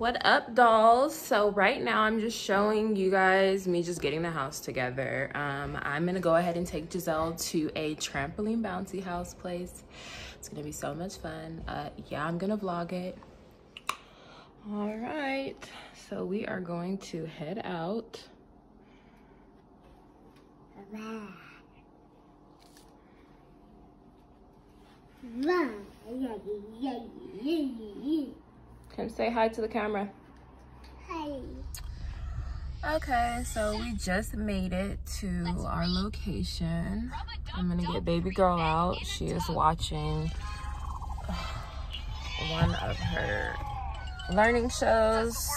What up, dolls? So right now I'm just showing you guys me just getting the house together. I'm gonna go ahead and take Giselle to a trampoline bouncy house place. It's gonna be so much fun. Yeah, I'm gonna vlog it. All right, so we are going to head out. Come say hi to the camera. Hi. Okay, so we just made it to our location. I'm gonna get baby girl out. She is watching one of her learning shows,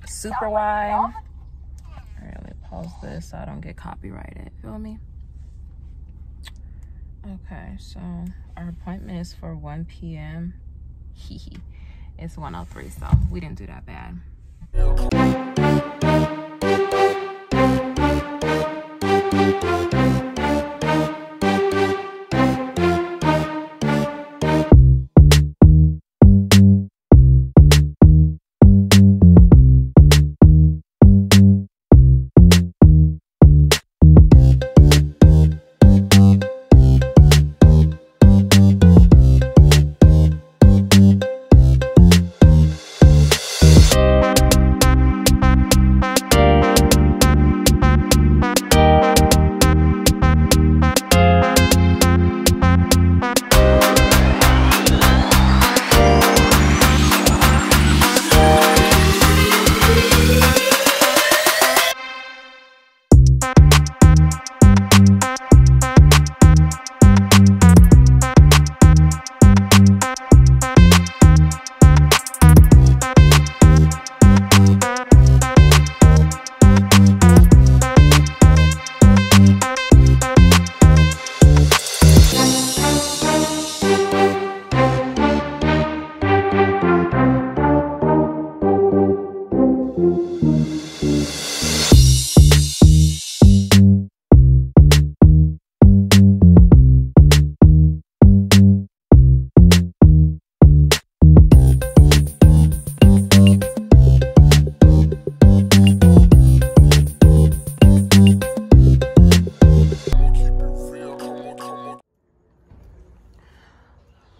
Super Y. All right, let me pause this so I don't get copyrighted. Feel me? Okay, so our appointment is for 1 p.m. It's 1:03, so we didn't do that bad.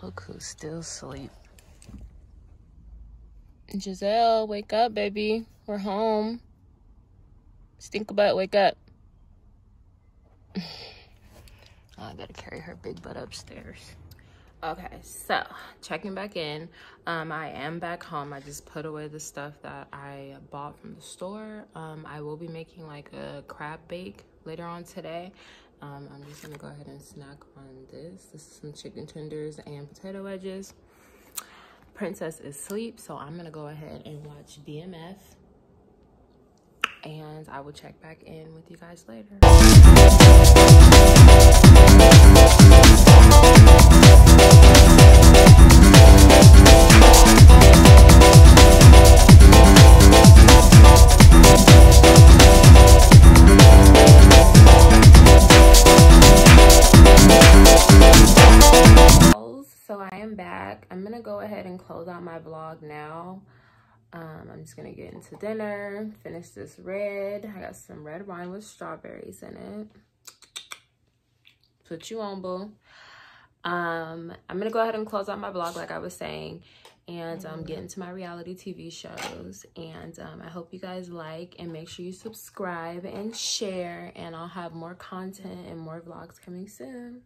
Look who's still asleep. Giselle, wake up, baby. We're home. Stink butt, wake up. I gotta carry her big butt upstairs. Okay, so checking back in. I am back home. I just put away the stuff that I bought from the store. I will be making like a crab bake later on today. I'm just gonna go ahead and snack on this. This is some chicken tenders and potato wedges. Princess is asleep, so I'm gonna go ahead and watch BMF. And I will check back in with you guys later. So I am back. I'm gonna go ahead and close out my vlog now. I'm just gonna get into dinner, finish this red. I got some red wine with strawberries in it. Put you on, boo. I'm gonna go ahead and close out my vlog like I was saying, and get into my reality TV shows. And I hope you guys like, and make sure you subscribe and share, and I'll have more content and more vlogs coming soon.